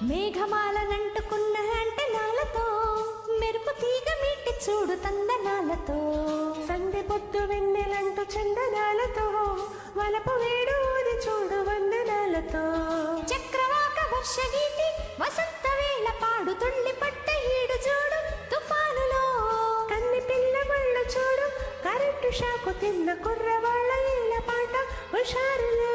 మేఘమాలనంటుకున్న అంటెనాలతో మెరుపు తీగ మీటి చూడు తందనాలతో సందె పొద్దు వెన్నెలంటూ చందనాలతో వలపు వేడు ఊది చూడు వందనాలతో చక్రవాక వర్షగీతి వసంత వేళ పాడు తుళ్ళి పట్ట ఈడు చూడు తుఫానులో కన్ని పిల్ల మళ్ళు చూడు కరెంటు షాకు తిన్న కుర్రవాళ్ళ ఈల పాట హుషారులే